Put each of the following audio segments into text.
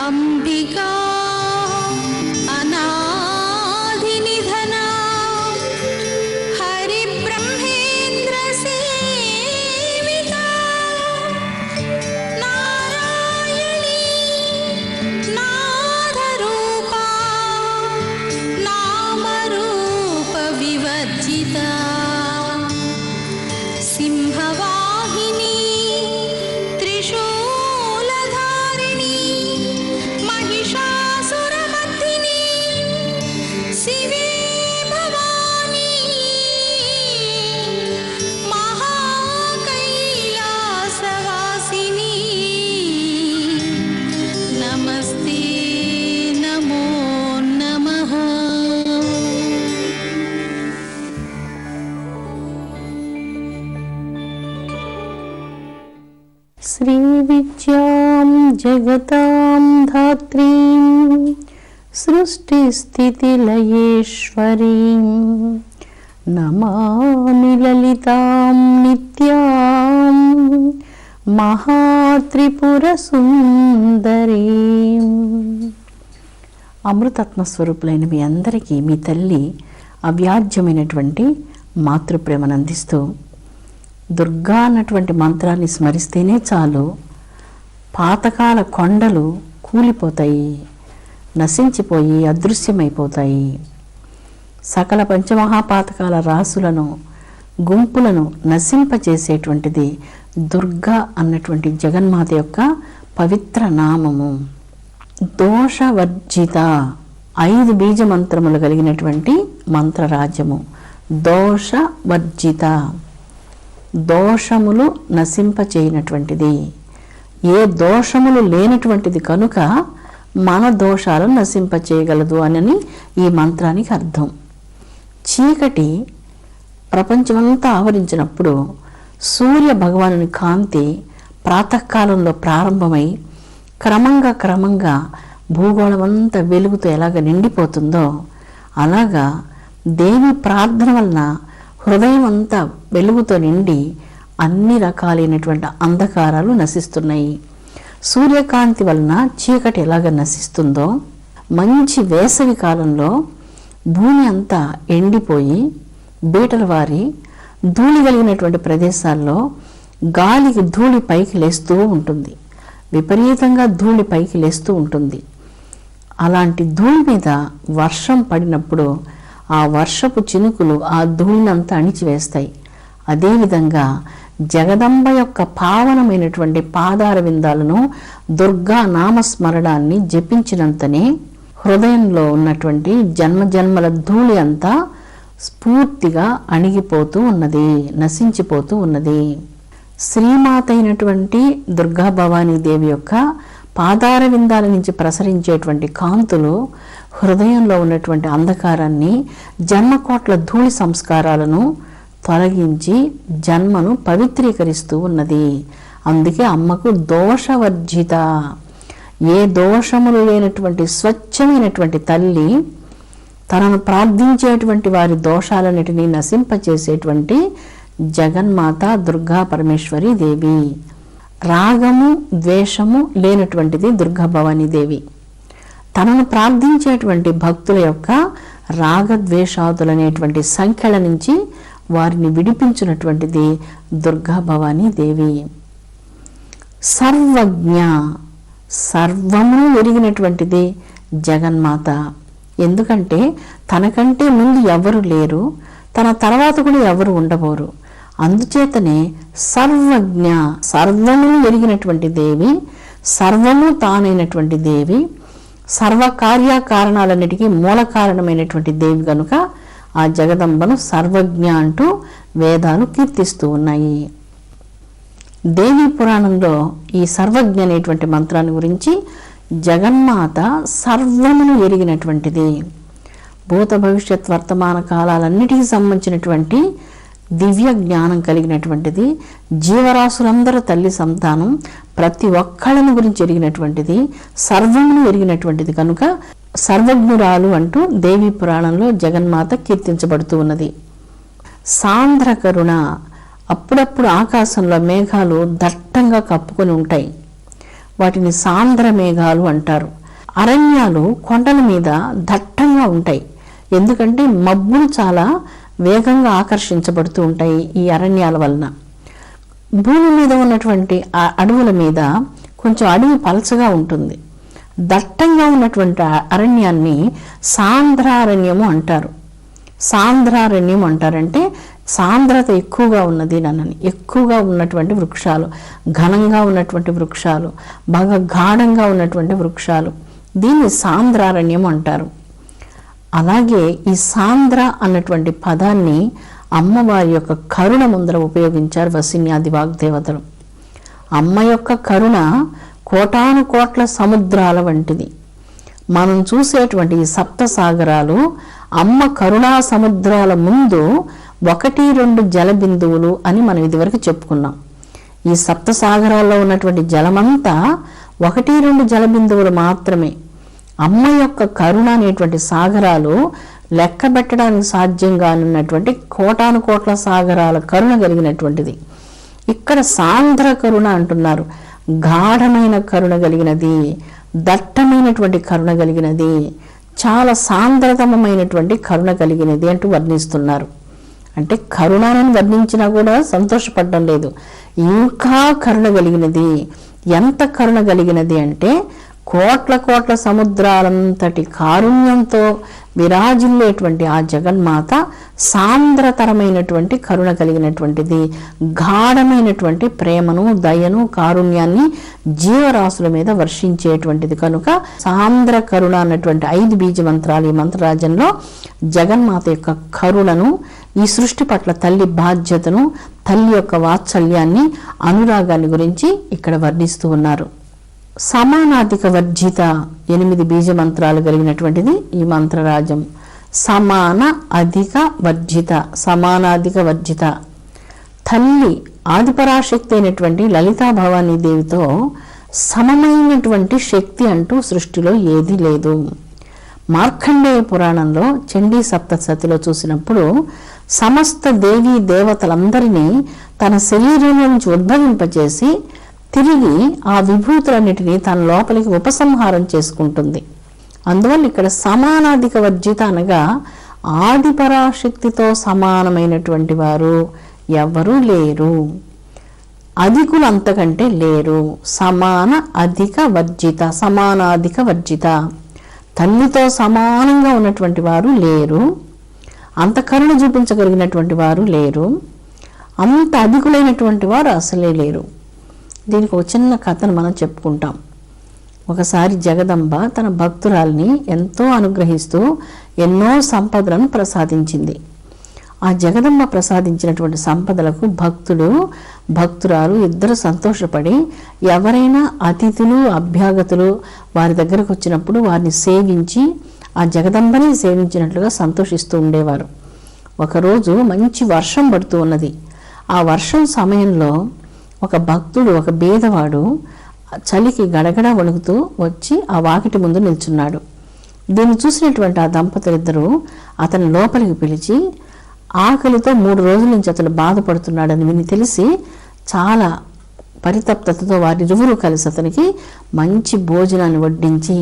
అంబికా అనాధినిధనా హరి బ్రహ్మేంద్ర సేవితా నారాయణీ నాదరూపా నామరూప వివర్జితా సింహవాహినీ త్రిశూలధారిణీ మహిషాసురమర్దినీ శివే భవానీ మహాకైలాసవాసినీ నమస్తే నమో నమః. శ్రీ విద్యాం జగతాం ధాత్రీం సృష్టి స్థితి లయేశ్వరీం నమామి లలితాం నిత్యాం మహాత్రిపుర సుందరీం. అమృతత్వ స్వరూపులైన మీ అందరికీ మీ తల్లి అవ్యాజ్యమైనటువంటి మాతృప్రేమను అందిస్తూ దుర్గా అన్నటువంటి మంత్రాన్ని స్మరిస్తేనే చాలు పాతకాల కొండలు కూలిపోతాయి, నశించిపోయి అదృశ్యమైపోతాయి. సకల పంచమహాపాతకాల రాసులను గుంపులను నశింపచేసేటువంటిది దుర్గా అన్నటువంటి జగన్మాత యొక్క పవిత్ర నామము. దోషవర్జిత 5 బీజ మంత్రములు కలిగినటువంటి మంత్రరాజ్యము దోషవర్జిత. దోషములు నశింపచేయనటువంటిది, ఏ దోషములు లేనటువంటిది కనుక మన దోషాలను నశింపచేయగలదు అని ఈ మంత్రానికి అర్థం. చీకటి ప్రపంచమంతా ఆవరించినప్పుడు సూర్య భగవానుని కాంతి ప్రాతకాలంలో ప్రారంభమై క్రమంగా భూగోళం అంతా వెలుగుతో ఎలాగ నిండిపోతుందో అలాగా దేవి ప్రార్థన వలన హృదయం అంతా వెలుగుతో నిండి అన్ని రకాలైనటువంటి అంధకారాలు నశిస్తున్నాయి. సూర్యకాంతి వలన చీకటి ఎలాగ నశిస్తుందో మంచి వేసవి కాలంలో భూమి అంతా ఎండిపోయి బీటల వారి ధూళి కలిగినటువంటి ప్రదేశాల్లో గాలికి ధూళి పైకి లేస్తూ ఉంటుంది, విపరీతంగా ధూళి పైకి లేస్తూ ఉంటుంది. అలాంటి ధూళి మీద వర్షం పడినప్పుడు ఆ వర్షపు చినుకులు ఆ ధూళినంతా అణిచివేస్తాయి. అదేవిధంగా జగదంబ యొక్క పావనమైనటువంటి పాదార విందాలను దుర్గా నామస్మరణాన్ని జపించినంతనే హృదయంలో ఉన్నటువంటి జన్మజన్మల ధూళి అంతా స్ఫూర్తిగా అణిగిపోతూ ఉన్నది, నశించిపోతూ ఉన్నది. శ్రీమాత అయినటువంటి దుర్గా భవానీ దేవి యొక్క పాదార విందాల నుంచి ప్రసరించేటువంటి కాంతులు హృదయంలో ఉన్నటువంటి అంధకారాన్ని, జన్మకోట్ల ధూళి సంస్కారాలను తొలగించి జన్మను పవిత్రీకరిస్తూ ఉన్నది. అందుకే అమ్మకు దోషవర్జిత, ఏ దోషములు లేనటువంటి స్వచ్ఛమైనటువంటి తల్లి, తనను ప్రార్థించేటువంటి వారి దోషాలన్నిటినీ నశింపచేసేటువంటి జగన్మాత దుర్గా పరమేశ్వరి దేవి. రాగము ద్వేషము లేనటువంటిది దుర్గా భవానీ దేవి. తనను ప్రార్థించేటువంటి భక్తుల యొక్క రాగద్వేషాదులనేటువంటి సంఖ్యల నుంచి వారిని విడిపించినటువంటిది దుర్గా భవానీ దేవి. సర్వజ్ఞ, సర్వము ఎరిగినటువంటిది జగన్మాత. ఎందుకంటే తనకంటే ముందు ఎవరు లేరు, తన తర్వాత కూడా ఎవరు ఉండబోరు. అందుచేతనే సర్వజ్ఞ, సర్వము ఎరిగినటువంటి దేవి, సర్వము తానైనటువంటి దేవి, సర్వకార్యకారణాలన్నిటికీ మూల కారణమైనటువంటి దేవి కనుక ఆ జగదంబను సర్వజ్ఞ అంటూ వేదాలు కీర్తిస్తూ ఉన్నాయి. దేవీ పురాణంలో ఈ సర్వజ్ఞ అనేటువంటి మంత్రాన్ని గురించి జగన్మాత సర్వమును ఎరిగినటువంటిది, భూత భవిష్యత్ వర్తమాన కాలాలన్నిటికీ సంబంధించినటువంటి దివ్య జ్ఞానం కలిగినటువంటిది, జీవరాశులందరూ తల్లి సంతానం ప్రతి ఒక్కళ్ళని గురించి ఎరిగినటువంటిది, సర్వమును ఎరిగినటువంటిది కనుక సర్వజ్ఞురాలు అంటూ దేవీ పురాణంలో జగన్మాత కీర్తించబడుతూ ఉన్నది. సాంద్ర కరుణ, అప్పుడప్పుడు ఆకాశంలో మేఘాలు దట్టంగా కప్పుకొని ఉంటాయి. వాటిని సాంద్ర మేఘాలు అంటారు. అరణ్యాలు కొండల మీద దట్టంగా ఉంటాయి. ఎందుకంటే మబ్బులు చాలా వేగంగా ఆకర్షించబడుతూ ఉంటాయి ఈ అరణ్యాల వలన. భూమి మీద ఉన్నటువంటి ఆ అడవుల మీద కొంచెం అడవి పలచగా ఉంటుంది. దట్టంగా ఉన్నటువంటి అరణ్యాన్ని సాంద్రారణ్యము అంటారు. సాంద్రారణ్యం అంటారంటే సాంద్రత ఎక్కువగా ఉన్నది నన్నని, ఎక్కువగా ఉన్నటువంటి వృక్షాలు, ఘనంగా ఉన్నటువంటి వృక్షాలు, బాగా గాఢంగా ఉన్నటువంటి వృక్షాలు, దీన్ని సాంద్రారణ్యం అంటారు. అలాగే ఈ సాంద్ర అన్నటువంటి పదాన్ని అమ్మవారి యొక్క కరుణ ముందర ఉపయోగించారు వసిన్యాది వాగ్దేవతలు. అమ్మ యొక్క కరుణ కోటాను కోట్ల సముద్రాల వంటిది. మనం చూసేటువంటి ఈ సప్త సాగరాలు అమ్మ కరుణా సముద్రాల ముందు 1-2 జల బిందువులు అని మనం ఇదివరకు చెప్పుకున్నాం. ఈ సప్త సాగరాల్లో ఉన్నటువంటి జలమంతా 1-2 జల బిందువులు మాత్రమే. అమ్మ యొక్క కరుణ అనేటువంటి సాగరాలు లెక్క పెట్టడానికి సాధ్యంగా ఉన్నటువంటి కోటాను కోట్ల సాగరాల కరుణ కలిగినటువంటిది. ఇక్కడ సాంద్ర కరుణ అంటున్నారు. గాఢమైన కరుణ కలిగినది, దట్టమైనటువంటి కరుణ కలిగినది, చాలా సాంద్రతమైనటువంటి కరుణ కలిగినది అంటూ వర్ణిస్తున్నారు. అంటే కరుణాన్ని వర్ణించినా కూడా సంతోషపడడం లేదు. ఇంకా కరుణ కలిగినది. ఎంత కరుణ కలిగినది అంటే కోట్ల కోట్ల సముద్రాలంతటి కారుణ్యంతో విరాజిల్లేటువంటి ఆ జగన్మాత సాంద్రతరమైనటువంటి కరుణ కలిగినటువంటిది. గాఢమైనటువంటి ప్రేమను, దయను, కారుణ్యాన్ని జీవరాశుల మీద వర్షించేటువంటిది. కనుక సాంద్ర కరుణ అన్నటువంటి 5 బీజ మంత్రాలు ఈ మంత్రరాజంలో జగన్మాత యొక్క కరుణను, ఈ సృష్టి పట్ల తల్లి బాధ్యతను, తల్లి యొక్క వాత్సల్యాన్ని, అనురాగాన్ని గురించి ఇక్కడ వర్ణిస్తూ ఉన్నారు. సమానాధిక వర్జిత 8 బీజ మంత్రాలు కలిగినటువంటిది ఈ మంత్రరాజం. సమాన అధిక వర్జిత, సమానాధిక వర్జిత. తల్లి ఆదిపరాశక్తి అయినటువంటి లలితా భవానీ దేవితో సమమైనటువంటి శక్తి అంటూ సృష్టిలో ఏదీ లేదు. మార్కండేయ పురాణంలో చండీ సప్తశతిలో చూసినప్పుడు సమస్త దేవీ దేవతలందరినీ తన శరీరం నుంచి ఉద్భవింపచేసి తిరిగి ఆ విభూతులన్నిటినీ తన లోపలికి ఉపసంహారం చేసుకుంటుంది. అందువల్ల ఇక్కడ సమానాధిక వర్జిత అనగా ఆదిపరాశక్తితో సమానమైనటువంటి వారు ఎవరూ లేరు, అధికులు అంతకంటే లేరు. సమాన అధిక వర్జిత, సమానాధిక వర్జిత. తల్లితో సమానంగా ఉన్నటువంటి వారు లేరు, అంత కరుణ చూపించగలిగినటువంటి వారు లేరు, అంత అధికులైనటువంటి వారు అసలే లేరు. దీనికి ఒక చిన్న కథను మనం చెప్పుకుంటాం. ఒకసారి జగదంబ తన భక్తురాల్ని ఎంతో అనుగ్రహిస్తూ ఎన్నో సంపదలను ప్రసాదించింది. ఆ జగదంబ ప్రసాదించినటువంటి సంపదలకు భక్తుడు, భక్తురాలు ఇద్దరు సంతోషపడి ఎవరైనా అతిథులు, అభ్యాగతులు వారి దగ్గరకు వచ్చినప్పుడు వారిని సేవించి ఆ జగదంబని సేవించినట్లుగా సంతోషిస్తూ ఉండేవారు. ఒకరోజు మంచి వర్షం పడుతూ ఉన్నది. ఆ వర్షం సమయంలో ఒక భక్తుడు, ఒక బీదవాడు చలికి గడగడ వణుకుతూ వచ్చి ఆ వాకిటి ముందు నిల్చున్నాడు. దీన్ని చూసినటువంటి ఆ దంపతులిద్దరూ అతని లోపలికి పిలిచి ఆకలితో 3 రోజుల నుంచి అతను బాధపడుతున్నాడని విని తెలిసి చాలా పరితప్తతతో వారిరువురు కలిసి అతనికి మంచి భోజనాన్ని వడ్డించి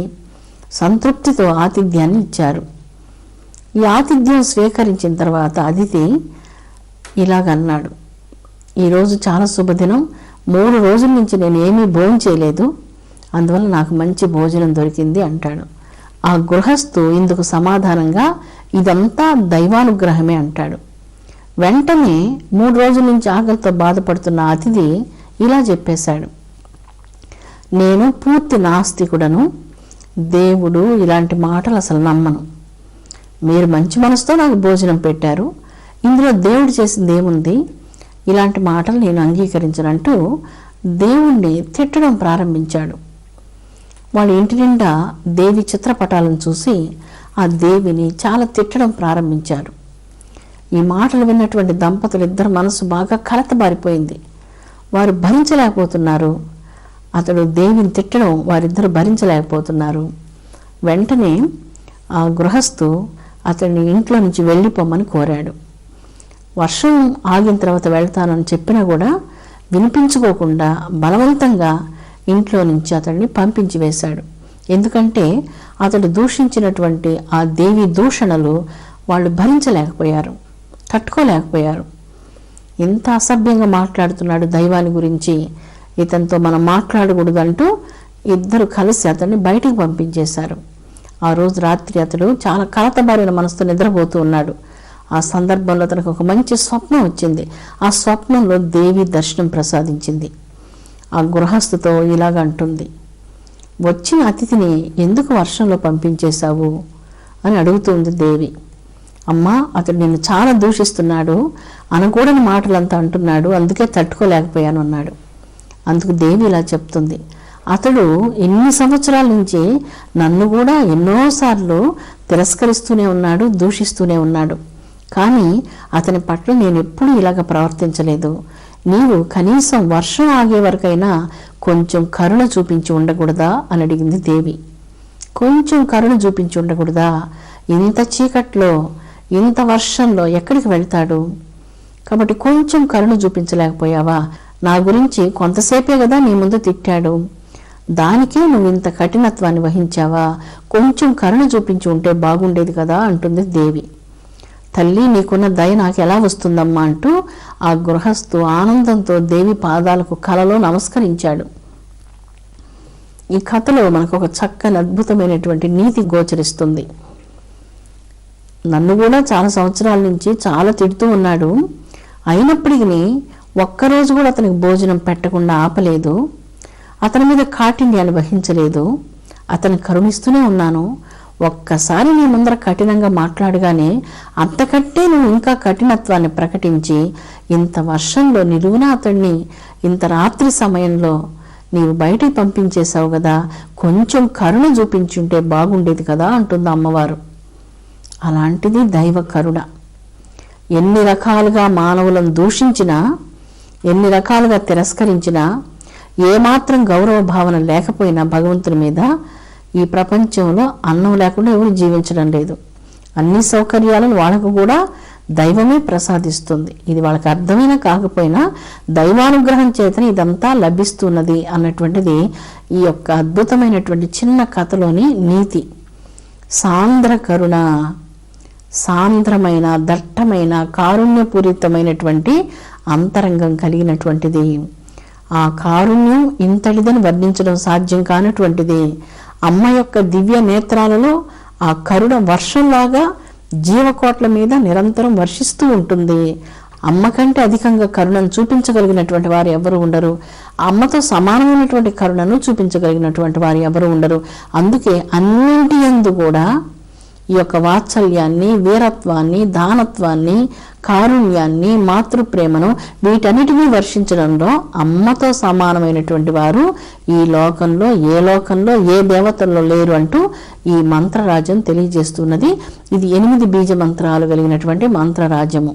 సంతృప్తితో ఆతిథ్యాన్ని ఇచ్చారు. ఈ ఆతిథ్యం స్వీకరించిన తర్వాత అతిథి ఇలాగన్నాడు, ఈరోజు చాలా శుభదినం, 3 రోజుల నుంచి నేను ఏమీ భోజనం చేయలేదు, అందువల్ల నాకు మంచి భోజనం దొరికింది అంటాడు. ఆ గృహస్థు ఇందుకు సమాధానంగా ఇదంతా దైవానుగ్రహమే అంటాడు. వెంటనే 3 రోజుల నుంచి ఆకలితో బాధపడుతున్న అతిథి ఇలా చెప్పేశాడు, నేను పూర్తి నాస్తికుడను, దేవుడు ఇలాంటి మాటలు అసలు నమ్మను. మీరు మంచి మనసుతో నాకు భోజనం పెట్టారు, ఇందులో దేవుడు చేసింది ఏముంది, ఇలాంటి మాటలు నేను అంగీకరించనంటూ దేవుణ్ణి తిట్టడం ప్రారంభించాడు. వాళ్ళ ఇంటి నిండా దేవి చిత్రపటాలను చూసి ఆ దేవిని చాలా తిట్టడం ప్రారంభించారు. ఈ మాటలు విన్నటువంటి దంపతులు ఇద్దరు మనసు బాగా కలతబారిపోయింది. వారు భరించలేకపోతున్నారు. అతడు దేవిని తిట్టడం వారిద్దరు భరించలేకపోతున్నారు. వెంటనే ఆ గృహస్థు అతన్ని ఇంట్లో నుంచి వెళ్ళిపోమని కోరాడు. వర్షం ఆగిన తర్వాత వెళ్తానని చెప్పినా కూడా వినిపించుకోకుండా బలవంతంగా ఇంట్లో నుంచి అతడిని పంపించి వేశాడు. ఎందుకంటే అతడు దూషించినటువంటి ఆ దేవి దూషణలు వాళ్ళు భరించలేకపోయారు, తట్టుకోలేకపోయారు. ఎంత అసభ్యంగా మాట్లాడుతున్నాడు దైవాన్ని గురించి, ఇతనితో మనం మాట్లాడకూడదంటూ ఇద్దరు కలిసి అతన్ని బయటికి పంపించేశారు. ఆ రోజు రాత్రి అతడు చాలా కలతబారిన మనసుతో నిద్రపోతూ ఉన్నాడు. ఆ సందర్భంలో అతనికి ఒక మంచి స్వప్నం వచ్చింది. ఆ స్వప్నంలో దేవి దర్శనం ప్రసాదించింది. ఆ గృహస్థుతో ఇలాగ అంటుంది, వచ్చిన అతిథిని ఎందుకు వర్షంలో పంపించేశావు అని అడుగుతుంది దేవి. అమ్మా, అతడు నిన్ను చాలా దూషిస్తున్నాడు, అనకూడని మాటలంతా అంటున్నాడు, అందుకే తట్టుకోలేకపోయాను అన్నాడు. అందుకు దేవి ఇలా చెప్తుంది, అతడు ఎన్ని సంవత్సరాల నుంచి నన్ను కూడా ఎన్నోసార్లు తిరస్కరిస్తూనే ఉన్నాడు, దూషిస్తూనే ఉన్నాడు. కానీ అతని పట్ల నేను ఎప్పుడూ ఇలాగ ప్రవర్తించలేదు. నీవు కనీసం వర్షం ఆగే వరకైనా కొంచెం కరుణ చూపించి ఉండకూడదా అని అడిగింది దేవి. కొంచెం కరుణ చూపించి ఉండకూడదా? ఇంత చీకట్లో, ఇంత వర్షంలో ఎక్కడికి వెళ్తాడు? కాబట్టి కొంచెం కరుణ చూపించలేకపోయావా? నా గురించి కొంతసేపే కదా నీ ముందు తిట్టాడు, దానికే నువ్వు ఇంత కఠినత్వాన్ని వహించావా? కొంచెం కరుణ చూపించి ఉంటే బాగుండేది కదా అంటుంది దేవి. తల్లి, నీకున్న దయ నాకు ఎలా వస్తుందమ్మా అంటూ ఆ గృహస్థు ఆనందంతో దేవి పాదాలకు కలలో నమస్కరించాడు. ఈ కథలో మనకు ఒక చక్కని అద్భుతమైనటువంటి నీతి గోచరిస్తుంది. నన్ను కూడా చాలా సంవత్సరాల నుంచి చాలా తిడుతూ ఉన్నాడు, అయినప్పటికీ ఒక్కరోజు కూడా అతనికి భోజనం పెట్టకుండా ఆపలేదు, అతని మీద కాఠిన్యాన్ని వహించలేదు, అతన్ని కరుణిస్తూనే ఉన్నాను. ఒక్కసారి నీ ముందర కఠినంగా మాట్లాడగానే అంతకంటే నువ్వు ఇంకా కఠినత్వాన్ని ప్రకటించి ఇంత వర్షంలో నిలువున అతన్ని ఇంత రాత్రి సమయంలో నీవు బయటికి పంపించేశావు కదా, కొంచెం కరుణ చూపించుంటే బాగుండేది కదా అంటుంది అమ్మవారు. అలాంటిది దైవ కరుణ. ఎన్ని రకాలుగా మానవులను దూషించినా, ఎన్ని రకాలుగా తిరస్కరించినా, ఏమాత్రం గౌరవ భావన లేకపోయినా భగవంతుని మీద ఈ ప్రపంచంలో అన్నం లేకుండా ఎవరు జీవించడం లేదు. అన్ని సౌకర్యాలను వాళ్ళకు కూడా దైవమే ప్రసాదిస్తుంది. ఇది వాళ్ళకి అర్థమైనా కాకపోయినా దైవానుగ్రహం చేతనే ఇదంతా లభిస్తున్నది అన్నటువంటిది ఈ యొక్క అద్భుతమైనటువంటి చిన్న కథలోని నీతి. సాంద్ర కరుణ, సాంద్రమైన దట్టమైన కారుణ్యపూరితమైనటువంటి అంతరంగం కలిగినటువంటిది. ఆ కారుణ్యం ఇంతటిదని వర్ణించడం సాధ్యం కానటువంటిది. అమ్మ యొక్క దివ్య నేత్రాలలో ఆ కరుణ వర్షంలాగా జీవకోట్ల మీద నిరంతరం వర్షిస్తూ ఉంటుంది. అమ్మ కంటే అధికంగా కరుణను చూపించగలిగినటువంటి వారు ఎవరు ఉండరు. అమ్మతో సమానమైనటువంటి కరుణను చూపించగలిగినటువంటి వారు ఎవరు ఉండరు. అందుకే అన్నింటి యందు కూడా ఈ యొక్క వాత్సల్యాన్ని, వీరత్వాన్ని, దానత్వాన్ని, కారుణ్యాన్ని, మాతృప్రేమను వీటన్నిటినీ వర్షించడంలో అమ్మతో సమానమైనటువంటి వారు ఈ లోకంలో, ఏ లోకంలో, ఏ దేవతల్లో లేరు అంటూ ఈ మంత్రరాజ్యం తెలియజేస్తున్నది. ఇది 8 బీజ మంత్రాలు కలిగినటువంటి మంత్రరాజ్యము.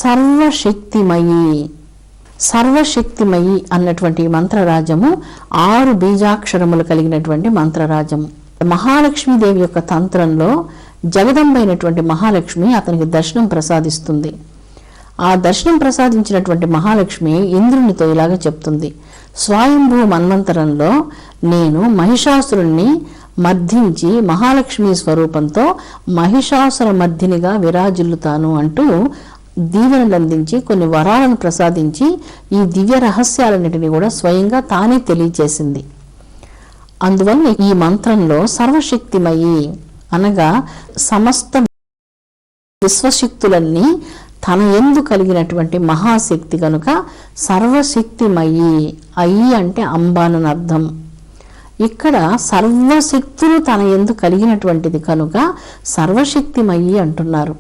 సర్వశక్తిమయి. సర్వశక్తిమయి అన్నటువంటి మంత్రరాజము 6 బీజాక్షరములు కలిగినటువంటి మంత్రరాజము. మహాలక్ష్మీదేవి యొక్క తంత్రంలో జగదంబైనటువంటి మహాలక్ష్మి అతనికి దర్శనం ప్రసాదిస్తుంది. ఆ దర్శనం ప్రసాదించినటువంటి మహాలక్ష్మి ఇంద్రునితో ఇలాగ చెప్తుంది, స్వయంభూ మన్వంతరంలో నేను మహిషాసురుణ్ణి మర్ధించి మహాలక్ష్మి స్వరూపంతో మహిషాసుర మర్దినిగా విరాజిల్లుతాను అంటూ దీవెనలు అందించి కొన్ని వరాలను ప్రసాదించి ఈ దివ్య రహస్యాలన్నిటినీ కూడా స్వయంగా తానే తెలియచేసింది. అందువల్ల ఈ మంత్రంలో సర్వశక్తిమయి అనగా సమస్త విశ్వశక్తులన్నీ తన యందు కలిగినటువంటి మహాశక్తి కనుక సర్వశక్తిమయి. అయి అంటే అంబానని అర్థం. ఇక్కడ సర్వశక్తులు తన యందు కలిగినటువంటిది కనుక సర్వశక్తిమయి అంటున్నారు.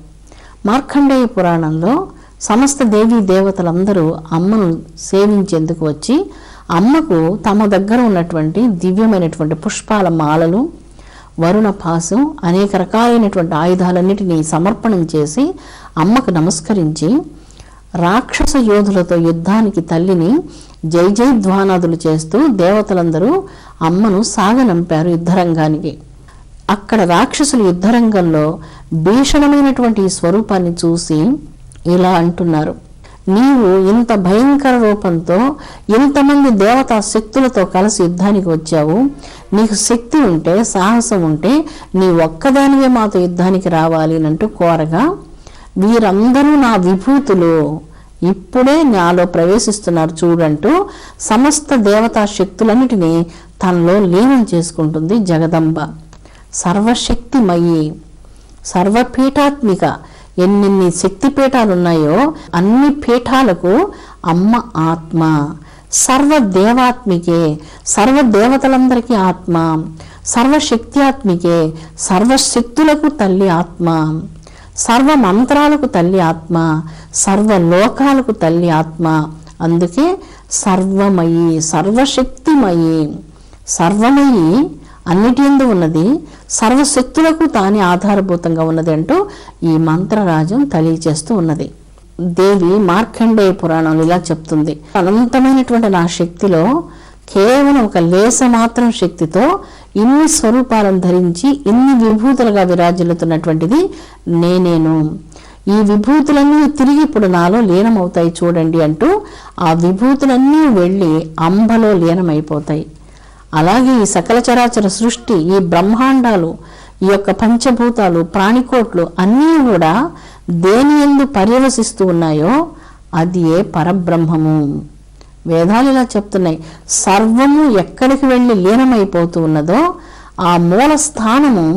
మార్కండేయ పురాణంలో సమస్త దేవీ దేవతలందరూ అమ్మను సేవించేందుకు వచ్చి అమ్మకు తమ దగ్గర ఉన్నటువంటి దివ్యమైనటువంటి పుష్పాల మాలలు, వరుణ పాశం, అనేక రకాలైనటువంటి ఆయుధాలన్నిటినీ సమర్పణం చేసి అమ్మకు నమస్కరించి రాక్షస యోధులతో యుద్ధానికి తల్లిని జై జై ధ్వానాదులు చేస్తూ దేవతలందరూ అమ్మను సాగనంపారు యుద్ధరంగానికి. అక్కడ రాక్షసులు యుద్ధరంగంలో భీషణమైనటువంటి స్వరూపాన్ని చూసి ఇలా అంటున్నారు, నీవు ఇంత భయంకర రూపంతో ఇంతమంది దేవతా శక్తులతో కలిసి యుద్ధానికి వచ్చావు. నీకు శక్తి ఉంటే, సాహసం ఉంటే నీ ఒక్కదానివే మాతో యుద్ధానికి రావాలి అంటూ కోరగా, వీరందరూ నా విభూతులు, ఇప్పుడే నాలో ప్రవేశిస్తున్నారు చూడంటూ సమస్త దేవతా శక్తులన్నిటినీ తనలో లీనం చేసుకుంటుంది జగదంబ. సర్వశక్తిమయి, సర్వపీఠాత్మిక. ఎన్నెన్ని శక్తి పీఠాలు ఉన్నాయో అన్ని పీఠాలకు అమ్మ ఆత్మ. సర్వదేవాత్మికే, సర్వదేవతలందరికీ ఆత్మ. సర్వశక్త్యాత్మికే, సర్వశక్తులకు తల్లి ఆత్మ. సర్వ మంత్రాలకు తల్లి ఆత్మ, సర్వలోకాలకు తల్లి ఆత్మ. అందుకే సర్వమయి, సర్వశక్తిమయి. సర్వమయి అన్నిటి యందు ఉన్నది, సర్వశక్తులకు తానే ఆధారభూతంగా ఉన్నది అంటూ ఈ మంత్రరాజం తెలియచేస్తూ ఉన్నది. దేవి మార్కండేయ పురాణం ఇలా చెప్తుంది, అనంతమైనటువంటి నా శక్తిలో కేవలం ఒక లేస మాత్రం శక్తితో ఇన్ని స్వరూపాలను ధరించి ఇన్ని విభూతులుగా విరాజిల్లుతున్నటువంటిది నేనేను. ఈ విభూతులన్నీ తిరిగి ఇప్పుడు నాలో లీనమవుతాయి చూడండి అంటూ ఆ విభూతులన్నీ వెళ్ళి అంబలో లీనమైపోతాయి. అలాగే ఈ సకల చరాచర సృష్టి, ఈ బ్రహ్మాండాలు, ఈ యొక్క పంచభూతాలు, ప్రాణికోట్లు అన్నీ కూడా దేని యందు పర్యవసిస్తూ ఉన్నాయో అది ఏ పరబ్రహ్మము. వేదాలు ఇలా చెప్తున్నాయి, సర్వము ఎక్కడికి వెళ్ళి లీనమైపోతూ ఉన్నదో ఆ మూల స్థానము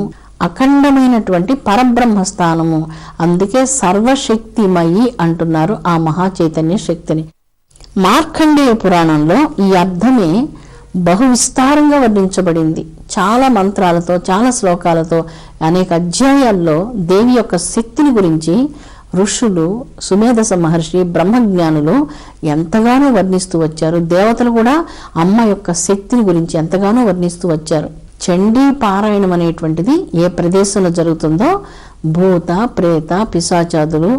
అఖండమైనటువంటి పరబ్రహ్మ స్థానము. అందుకే సర్వశక్తిమయి అంటున్నారు ఆ మహాచైతన్య శక్తిని. మార్కండేయ పురాణంలో ఈ అర్థమే బహు విస్తారంగా వర్ణించబడింది. చాలా మంత్రాలతో, చాలా శ్లోకాలతో, అనేక అధ్యాయాల్లో దేవి యొక్క శక్తిని గురించి ఋషులు, సుమేధస మహర్షి, బ్రహ్మజ్ఞానులు ఎంతగానో వర్ణిస్తూ వచ్చారు. దేవతలు కూడా అమ్మ యొక్క శక్తిని గురించి ఎంతగానో వర్ణిస్తూ వచ్చారు. చండీ పారాయణం అనేటువంటిది ఏ ప్రదేశంలో జరుగుతుందో భూత, ప్రేత, పిశాచాదులు,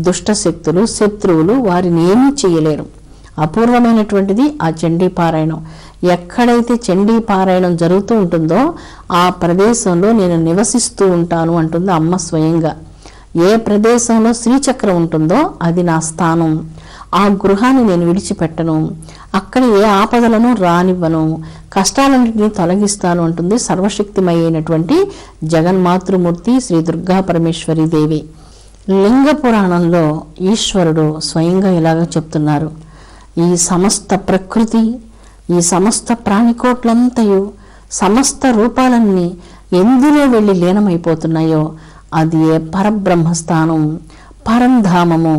దుష్టశక్తులు, శత్రువులు వారిని ఏమీ చేయలేరు. అపూర్వమైనటువంటిది ఆ చండీ పారాయణం. ఎక్కడైతే చండీ పారాయణం జరుగుతూ ఉంటుందో ఆ ప్రదేశంలో నేను నివసిస్తూ ఉంటాను అంటుంది అమ్మ స్వయంగా. ఏ ప్రదేశంలో శ్రీచక్రం ఉంటుందో అది నా స్థానం. ఆ గృహాన్ని నేను విడిచిపెట్టను, అక్కడ ఏ ఆపదలను రానివ్వను, కష్టాలన్నింటినీ తొలగిస్తాను అంటుంది సర్వశక్తిమయైనటువంటి జగన్మాతృమూర్తి శ్రీ దుర్గా పరమేశ్వరి దేవి. లింగ పురాణంలో ఈశ్వరుడు స్వయంగా ఇలాగ చెప్తున్నారు, ఈ సమస్త ప్రకృతి, ఈ సమస్త ప్రాణికోట్లంతయు, సమస్త రూపాలన్నీ ఎందులో వెళ్ళి లీనమైపోతున్నాయో అది ఏ పరబ్రహ్మస్థానం, పరంధామము,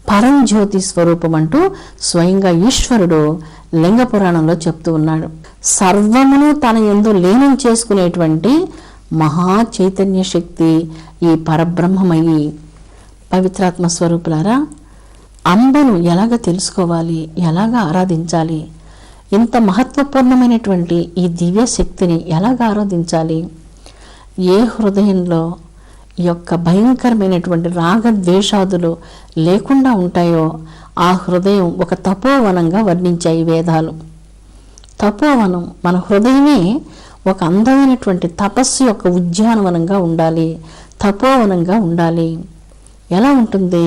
పరంజ్యోతి స్వరూపం అంటూ స్వయంగా ఈశ్వరుడు లింగ పురాణంలో చెప్తూ ఉన్నాడు. సర్వమును తన యందు లీనం చేసుకునేటువంటి మహా చైతన్య శక్తి ఈ పరబ్రహ్మమయి. పవిత్రాత్మ స్వరూపులారా, అంబను ఎలాగ తెలుసుకోవాలి, ఎలాగ ఆరాధించాలి, ఇంత మహత్వపూర్ణమైనటువంటి ఈ దివ్య శక్తిని ఎలాగ ఆరాధించాలి, ఏ హృదయంలో, ఈ యొక్క భయంకరమైనటువంటి రాగద్వేషాదులు లేకుండా ఉంటాయో ఆ హృదయం ఒక తపోవనంగా వర్ణించాయి వేదాలు. తపోవనం, మన హృదయమే ఒక అందమైనటువంటి తపస్సు యొక్క ఉద్యానవనంగా ఉండాలి, తపోవనంగా ఉండాలి. ఎలా ఉంటుంది?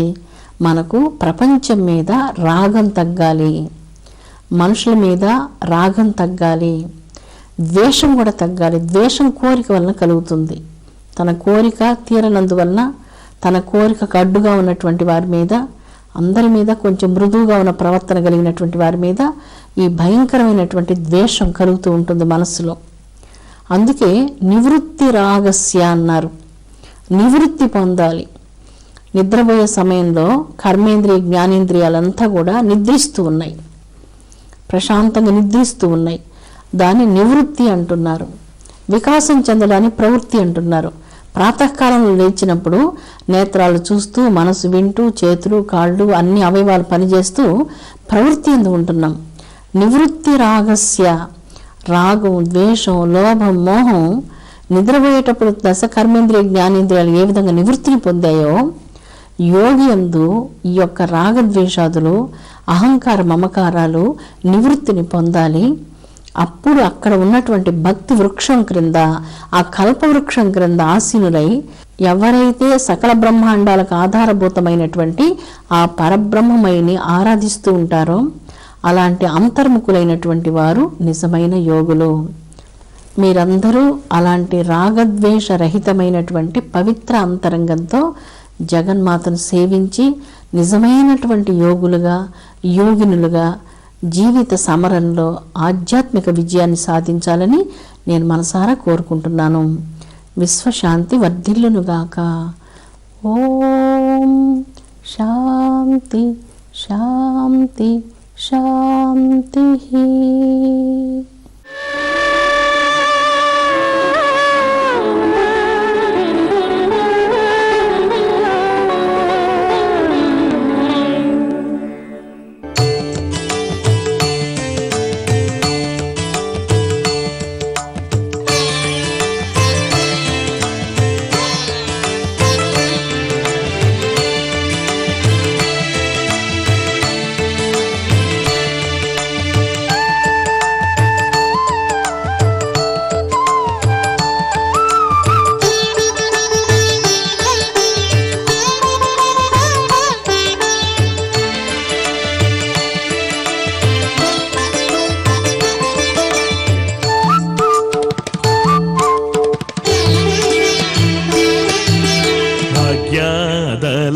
మనకు ప్రపంచం మీద రాగం తగ్గాలి, మనుషుల మీద రాగం తగ్గాలి, ద్వేషం కూడా తగ్గాలి. ద్వేషం కోరిక వలన కలుగుతుంది. తన కోరిక తీరనందువలన తన కోరికకు అడ్డుగా ఉన్నటువంటి వారి మీద, అందరి మీద కొంచెం మృదువుగా ఉన్న ప్రవర్తన కలిగినటువంటి వారి మీద ఈ భయంకరమైనటువంటి ద్వేషం కలుగుతూ ఉంటుంది మనస్సులో. అందుకే నివృత్తి రాగస్య అన్నారు. నివృత్తి పొందాలి. నిద్రపోయే సమయంలో కర్మేంద్రియ జ్ఞానేంద్రియాలంతా కూడా నిద్రిస్తూ ఉన్నాయి, ప్రశాంతంగా నిద్రిస్తూ ఉన్నాయి. దాన్ని నివృత్తి అంటున్నారు. వికాసం చెందడాన్ని ప్రవృత్తి అంటున్నారు. ప్రాతకాలంలో లేచినప్పుడు నేత్రాలు చూస్తూ, మనసు వింటూ, చేతులు కాళ్ళు అన్ని అవయవాలు పనిచేస్తూ ప్రవృత్తి ఎందు ఉంటున్నాం. నివృత్తి రాగస్య, రాగం, ద్వేషం, లోభం, మోహం నిద్రపోయేటప్పుడు దశ కర్మేంద్రియ జ్ఞానేంద్రియాలు ఏ విధంగా నివృత్తిని పొందాయో, యోగి యందు ఈ యొక్క రాగద్వేషాదులు, అహంకార మమకారాలు నివృత్తిని పొందాలి. అప్పుడు అక్కడ ఉన్నటువంటి భక్తి వృక్షం క్రింద, ఆ కల్ప వృక్షం క్రింద ఆసీనులై ఎవరైతే సకల బ్రహ్మాండాలకు ఆధారభూతమైనటువంటి ఆ పరబ్రహ్మమయిని ఆరాధిస్తూ ఉంటారో అలాంటి అంతర్ముఖులైనటువంటి వారు నిజమైన యోగులు. మీరందరూ అలాంటి రాగద్వేష రహితమైనటువంటి పవిత్ర అంతరంగంతో జగన్మాతను సేవించి నిజమైనటువంటి యోగులుగా, యోగినులుగా జీవిత సమరంలో ఆధ్యాత్మిక విజయాన్ని సాధించాలని నేను మనసారా కోరుకుంటున్నాను. విశ్వశాంతి వర్ధిల్లునుగాక. ఓం శాంతి శాంతి శాంతి.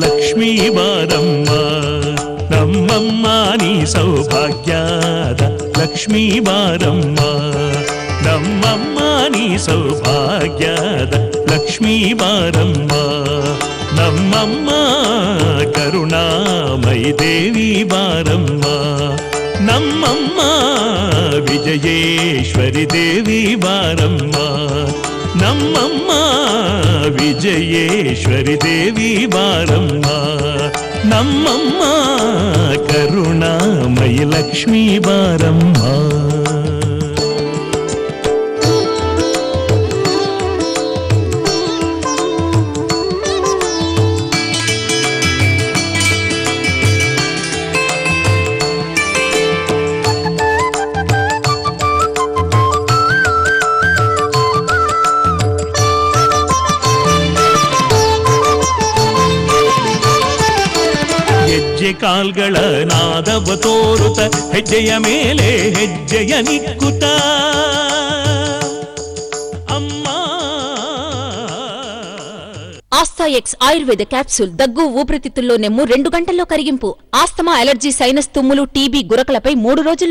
లక్ష్మీ బారమ్మ నమ్మమ్మ నీ సౌభాగ్యాద లక్ష్మీ బారమ్మ నమ్మమ్మ నీ సౌభాగ్యాద లక్ష్మీ బారమ్మ నమ్మమ్మ కరుణామయి దేవి బారమ్మ నమ్మమ్మ విజయేశ్వరి దేవి బారమ్మ నమ్మమ్మ విజయేశ్వరి దేవి బారమ్మ నమ్మమ్మ కరుణామయి లక్ష్మీ బారమ్మ. ಕಾಲ್ಗಳ ನಾದವ ತೋರುತ ಹೆಜ್ಜೆಯ ಮೇಲೆ ಹೆಜ್ಜೆಯ ನಿಕ್ಕುತ್ತ ಅಮ್ಮ. ఆస్థా ఎక్స్ ఆయుర్వేద క్యాప్సూల్ దగ్గు ఊపిరితిత్తుల్లో నెమ్ము 2 గంటల్లో కరిగింపు. ఆస్తమా, అలర్జీ, సైనస్, తుమ్ములు, టీబీ, గురకలపై 3 రోజుల్లో